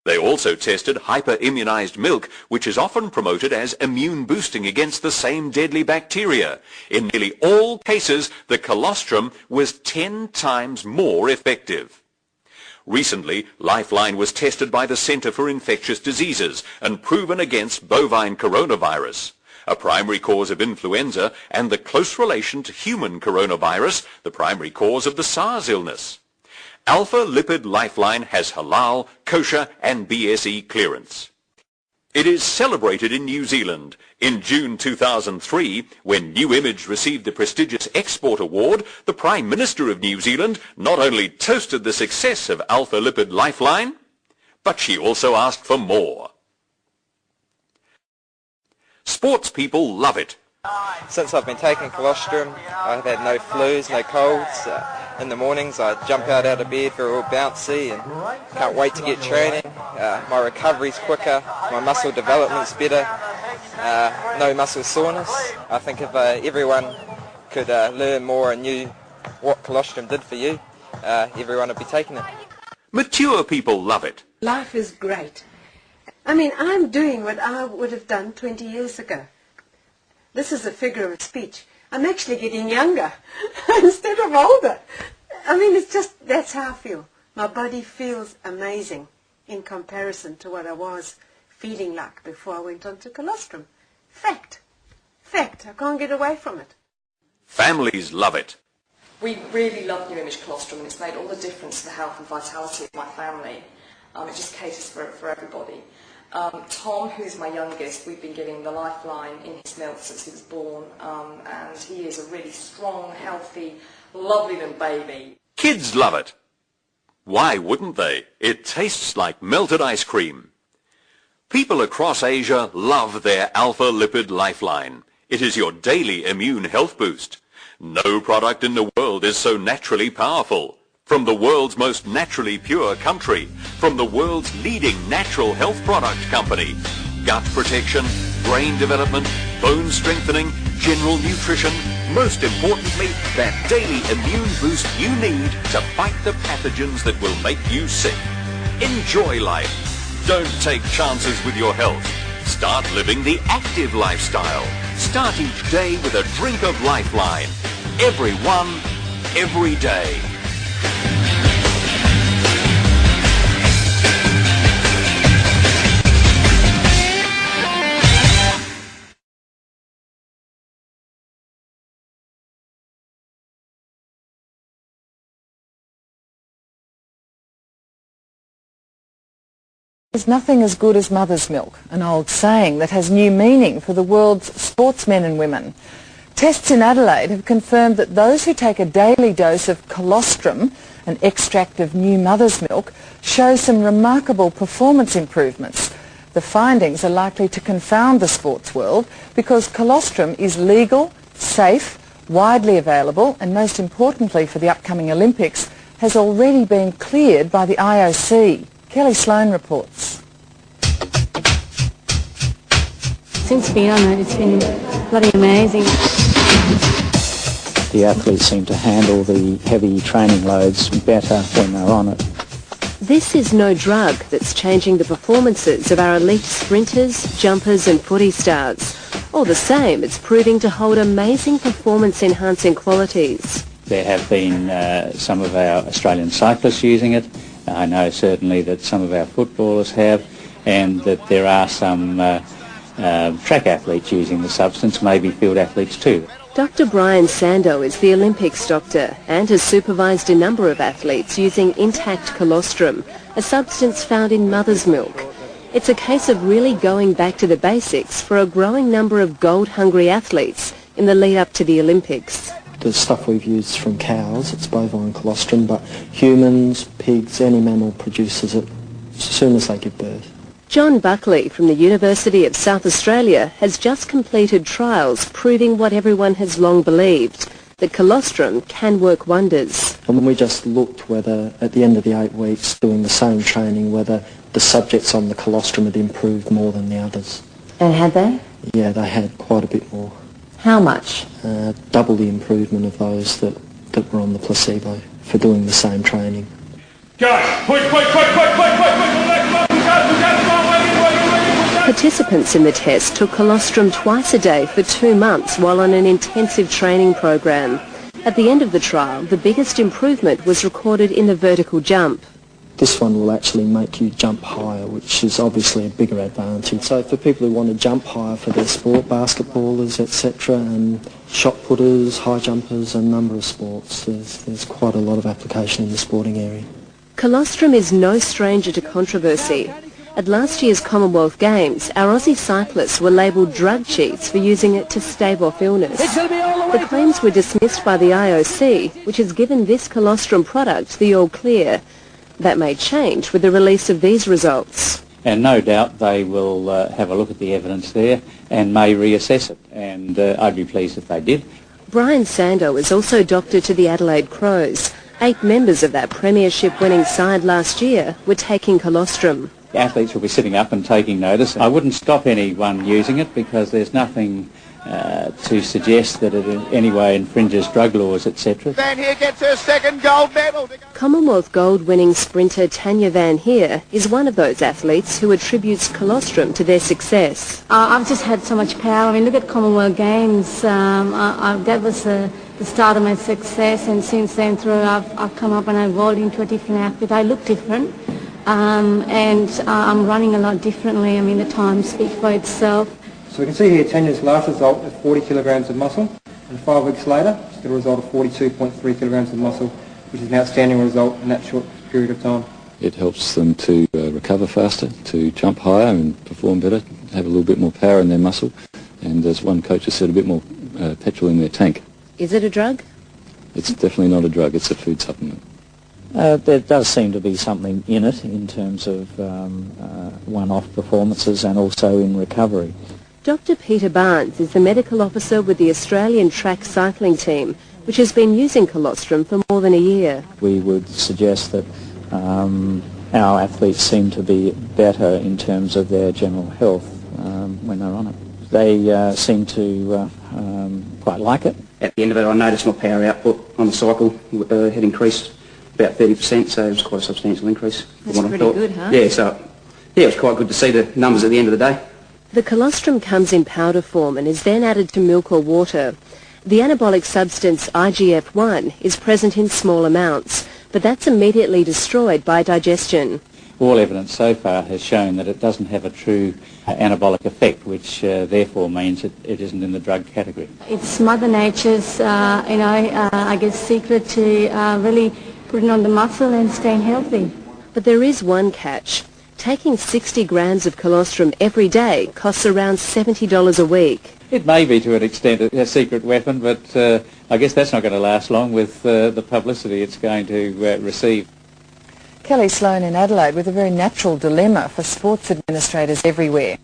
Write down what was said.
They also tested hyper-immunized milk, which is often promoted as immune boosting against the same deadly bacteria. In nearly all cases, the colostrum was 10 times more effective. Recently, Lifeline was tested by the Centre for Infectious Diseases and proven against bovine coronavirus, a primary cause of influenza, and the close relation to human coronavirus, the primary cause of the SARS illness. Alpha Lipid Lifeline has halal, kosher and BSE clearance. It is celebrated in New Zealand. In June 2003, when New Image received the prestigious Export Award, the Prime Minister of New Zealand not only toasted the success of Alpha Lipid Lifeline, but she also asked for more. Sports people love it. Since I've been taking colostrum, I've had no flus, no colds. In the mornings I jump out of bed, very all bouncy, and can't wait to get training. My recovery's quicker, my muscle development's better, no muscle soreness. I think if everyone could learn more and knew what colostrum did for you, everyone would be taking it. Mature people love it. Life is great. I mean, I'm doing what I would have done 20 years ago. This is a figure of speech. I'm actually getting younger instead of older. I mean, it's just, that's how I feel. My body feels amazing in comparison to what I was feeling like before I went on to colostrum. Fact. Fact. I can't get away from it. Families love it. We really love New Image colostrum, and it's made all the difference to the health and vitality of my family. It just caters for everybody. Tom, who's my youngest, we've been giving the Lifeline in his milk since he was born, and he is a really strong, healthy, lovely little baby. Kids love it. Why wouldn't they? It tastes like melted ice cream. People across Asia love their Alpha Lipid Lifeline. It is your daily immune health boost. No product in the world is so naturally powerful. From the world's most naturally pure country, from the world's leading natural health product company, gut protection, brain development, bone strengthening, general nutrition, most importantly, that daily immune boost you need to fight the pathogens that will make you sick. Enjoy life. Don't take chances with your health. Start living the active lifestyle. Start each day with a drink of Lifeline. Everyone, every day. There's nothing as good as mother's milk, an old saying that has new meaning for the world's sportsmen and women. Tests in Adelaide have confirmed that those who take a daily dose of colostrum, an extract of new mother's milk, show some remarkable performance improvements. The findings are likely to confound the sports world because colostrum is legal, safe, widely available, and most importantly for the upcoming Olympics, has already been cleared by the IOC. Kelly Sloan reports. Since being on it, it's been bloody amazing. The athletes seem to handle the heavy training loads better when they're on it. This is no drug that's changing the performances of our elite sprinters, jumpers and footy stars. All the same, it's proving to hold amazing performance-enhancing qualities. There have been some of our Australian cyclists using it. I know certainly that some of our footballers have, and that there are some track athletes using the substance, maybe field athletes too. Dr. Brian Sando is the Olympics doctor and has supervised a number of athletes using intact colostrum, a substance found in mother's milk. It's a case of really going back to the basics for a growing number of gold-hungry athletes in the lead-up to the Olympics. The stuff we've used from cows, it's bovine colostrum, but humans, pigs, any mammal produces it as soon as they give birth. John Buckley from the University of South Australia has just completed trials proving what everyone has long believed, that colostrum can work wonders. And we just looked whether, at the end of the 8 weeks, doing the same training, whether the subjects on the colostrum had improved more than the others. And had they? Yeah, they had quite a bit more. How much? Double the improvement of those that were on the placebo for doing the same training. Go! Push, push, push, push, push, push, push, push, push, push, Participants in the test took colostrum twice a day for 2 months while on an intensive training program. At the end of the trial, the biggest improvement was recorded in the vertical jump. This one will actually make you jump higher, which is obviously a bigger advantage. So for people who want to jump higher for their sport, basketballers, etc., and shot putters, high jumpers, a number of sports, there's quite a lot of application in the sporting area. Colostrum is no stranger to controversy. At last year's Commonwealth Games, our Aussie cyclists were labelled drug cheats for using it to stave off illness. The claims were dismissed by the IOC, which has given this colostrum product the all clear. That may change with the release of these results. And no doubt they will have a look at the evidence there and may reassess it, and I'd be pleased if they did. Brian Sando is also doctor to the Adelaide Crows. 8 members of that premiership-winning side last year were taking colostrum. The athletes will be sitting up and taking notice. I wouldn't stop anyone using it because there's nothing to suggest that it in any way infringes drug laws, etc. Van Heer gets her second gold medal. Commonwealth gold-winning sprinter Tanya Van Heer is one of those athletes who attributes colostrum to their success. I've just had so much power. I mean, look at Commonwealth Games. That was the start of my success, and since then I've come up and I've evolved into a different athlete. I look different, and I'm running a lot differently. I mean, the times speak for itself. So we can see here Tanya's last result of 40 kilograms of muscle, and 5 weeks later she's got a result of 42.3 kilograms of muscle, which is an outstanding result in that short period of time. It helps them to recover faster, to jump higher and perform better, have a little bit more power in their muscle, and as one coach has said, a bit more petrol in their tank. Is it a drug? It's definitely not a drug, it's a food supplement. There does seem to be something in it in terms of one-off performances and also in recovery. Dr. Peter Barnes is the medical officer with the Australian track cycling team, which has been using colostrum for more than a year. We would suggest that our athletes seem to be better in terms of their general health when they're on it. They seem to quite like it. At the end of it, I noticed my power output on the cycle had increased about 30%, so it was quite a substantial increase. That's pretty good, huh? Yeah, it was quite good to see the numbers at the end of the day. The colostrum comes in powder form and is then added to milk or water. The anabolic substance IGF-1 is present in small amounts, but that's immediately destroyed by digestion. All evidence so far has shown that it doesn't have a true anabolic effect, which therefore means it isn't in the drug category. It's Mother Nature's, I guess, secret to really putting on the muscle and staying healthy. But there is one catch. Taking 60 grams of colostrum every day costs around $70 a week. It may be to an extent a secret weapon, but I guess that's not going to last long with the publicity it's going to receive. Kelly Sloan in Adelaide with a very natural dilemma for sports administrators everywhere.